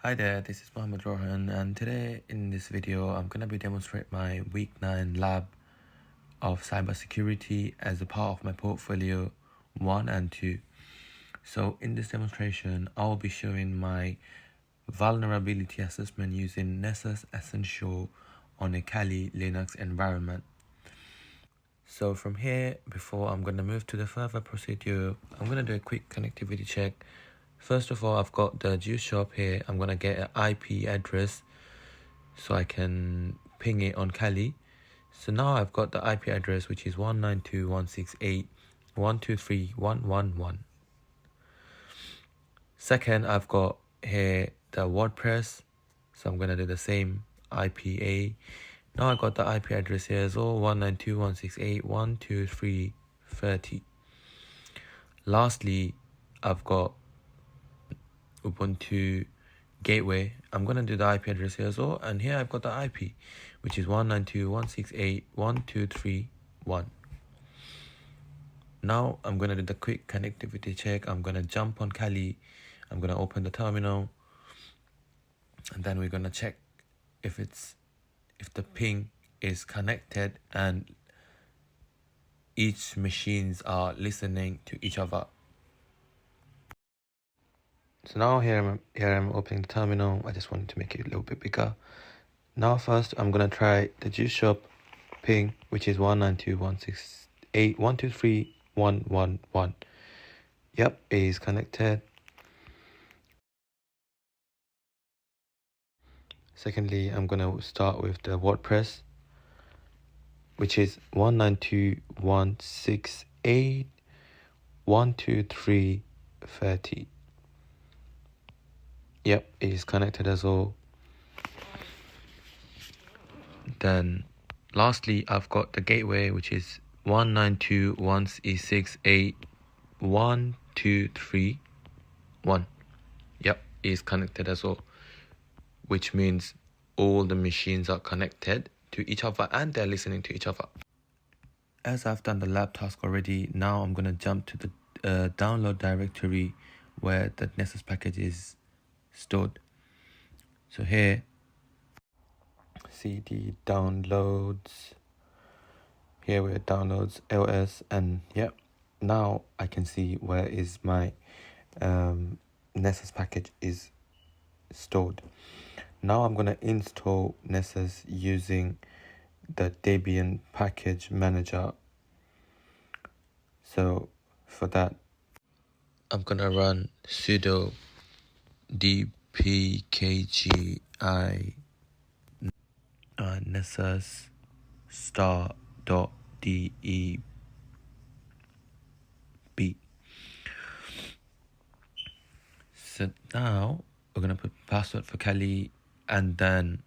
Hi there, this is Mohammed Rohan, and today in this video I'm going to be demonstrating my week 9 lab of cybersecurity as a part of my portfolio 1 and 2. So in this demonstration I'll be showing my vulnerability assessment using Nessus Essential on a Kali Linux environment. So from here, before I'm going to move to the further procedure, I'm going to do a quick connectivity check. First of all, I've got the Juice Shop here. I'm going to get an IP address so I can ping it on Kali. So now I've got the IP address, which is 192.168.123.111. Second, I've got here the WordPress. So I'm going to do the same IPA. Now I got the IP address here as well, 192.168.123.30. Lastly, I've got Ubuntu Gateway. I'm going to do the IP address here as well. And here I've got the IP, which is 192.168.123.1. Now I'm going to do the quick connectivity check. I'm going to jump on Kali. I'm going to open the terminal. And then we're going to check if the ping is connected and each machines are listening to each other. So now here I'm opening the terminal. I just wanted to make it a little bit bigger. Now first I'm gonna try the Juice Shop ping, which is 192.168.123.111. Yep, it is connected. Secondly, I'm gonna start with the WordPress, which is 192.168.123.30. Yep, it is connected as well. Then lastly, I've got the gateway, which is 192.168.123.1. Yep, it is connected as well, which means all the machines are connected to each other and they're listening to each other. As I've done the lab task already, now I'm going to jump to the download directory where the Nessus package is stored. So here, CD downloads. Here where it downloads LS, and yep, now I can see where is my Nessus package is stored. Now I'm going to install Nessus using the Debian package manager. So for that, I'm going to run sudo dpkgi nessus star.deb. So now we're going to put password for Kali, and then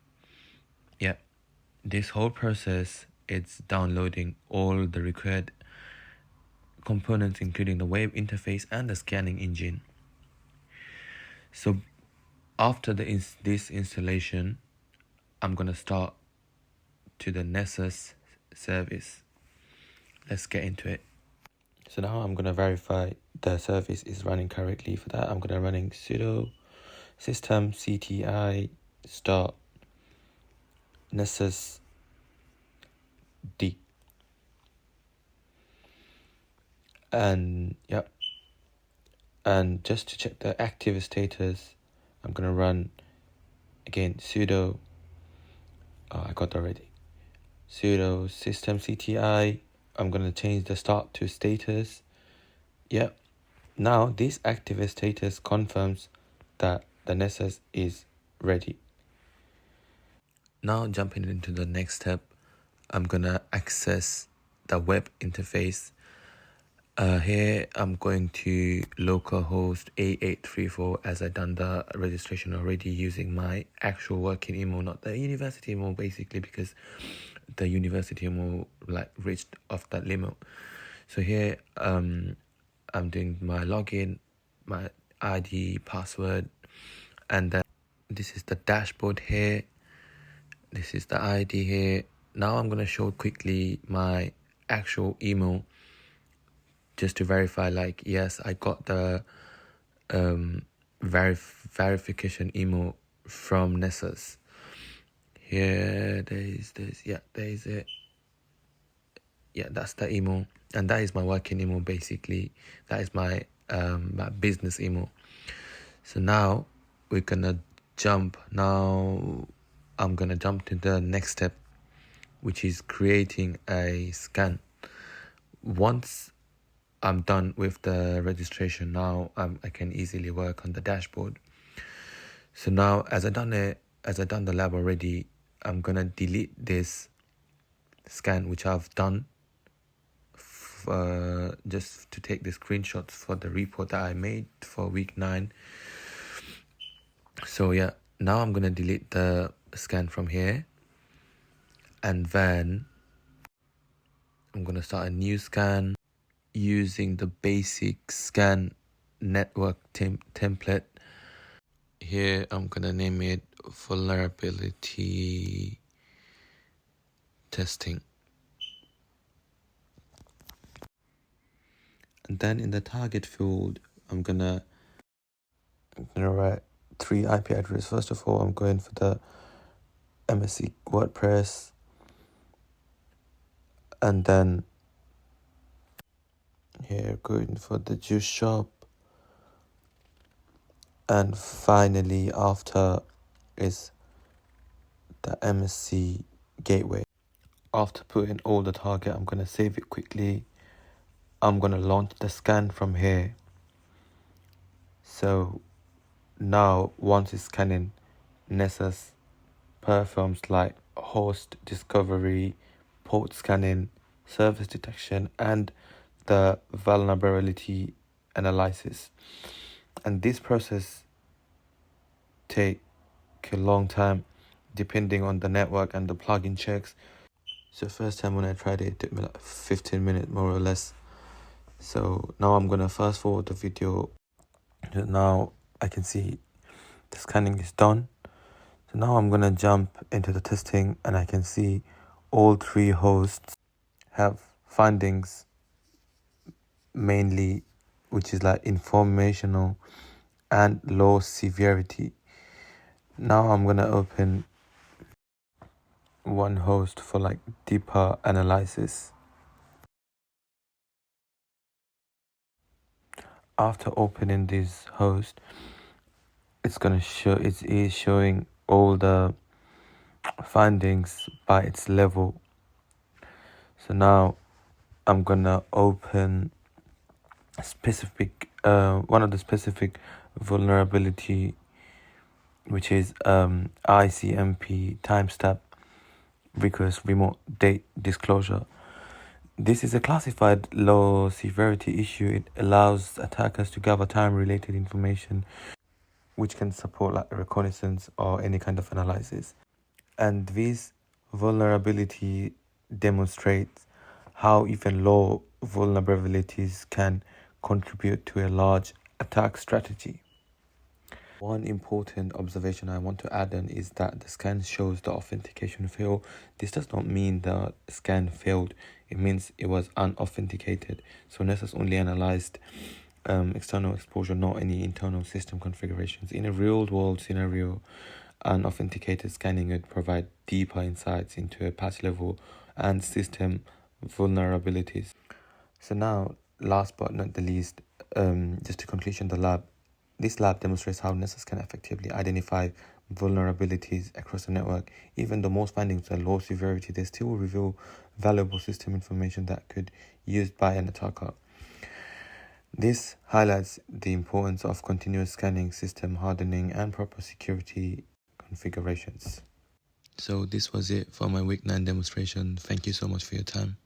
this whole process, it's downloading all the required components, including the web interface and the scanning engine. So after this installation, I'm going to start to the Nessus service. Let's get into it. So now I'm going to verify the service is running correctly. For that, I'm going to running sudo systemctl start Nessus D. And yep. And just to check the active status, I'm going to run again sudo. I got already. Sudo systemctl. I'm going to change the start to status. Yep. Now this active status confirms that the Nessus is ready. Now jumping into the next step, I'm going to access the web interface. Here I'm going to localhost 8834 as I done the registration already using my actual working email, not the university email, basically because the university email reached off that limit. So here I'm doing my login, my ID, password, and then this is the dashboard here. This is the ID here. Now I'm going to show quickly my actual email just to verify, yes, I got the verification email from Nessus. Here, there's it. Yeah, that's the email, and that is my working email. Basically, that is my my business email. So now we're gonna jump. Now I'm gonna jump to the next step, which is creating a scan. Once I'm done with the registration, now I can easily work on the dashboard. So now, as I done the lab already, I'm gonna delete this scan which I've done just to take the screenshots for the report that I made for week 9. So yeah, now I'm gonna delete the scan from here, and then I'm gonna start a new scan using the basic scan network template. Here I'm gonna name it vulnerability testing. And then in the target field, I'm gonna write 3 IP addresses. First of all, I'm going for the MSC WordPress, and then here going for the juice shop, and finally after is the MSC gateway. After putting all the target, I'm gonna save it quickly. I'm gonna launch the scan from here. So now once it's scanning, Nessus performs like host discovery, port scanning, service detection, and the vulnerability analysis. And this process take a long time depending on the network and the plugin checks. So first time when I tried it took me like 15 minutes more or less. So now I'm gonna fast forward the video. Now I can see the scanning is done. So now I'm gonna jump into the testing, and I can see all 3 hosts have findings mainly, which is like informational and low severity. Now I'm gonna open one host for like deeper analysis. After opening this host, it's showing all the findings by its level. So now I'm gonna open a specific one of the specific vulnerability, which is ICMP timestamp rigorous remote date disclosure. This is a classified low severity issue. It allows attackers to gather time-related information, which can support like reconnaissance or any kind of analysis. And this vulnerability demonstrates how even low vulnerabilities can contribute to a large attack strategy. One important observation I want to add on is that the scan shows the authentication fail. This does not mean the scan failed. It means it was unauthenticated. So Nessus only analyzed external exposure, not any internal system configurations. In a real-world scenario, unauthenticated scanning would provide deeper insights into a patch level and system vulnerabilities. So now, last but not the least, just to conclusion the lab. This lab demonstrates how Nessus can effectively identify vulnerabilities across the network. Even though most findings are low severity, they still reveal valuable system information that could be used by an attacker. This highlights the importance of continuous scanning, system hardening, and proper security configurations. So this was it for my week 9 demonstration. Thank you so much for your time.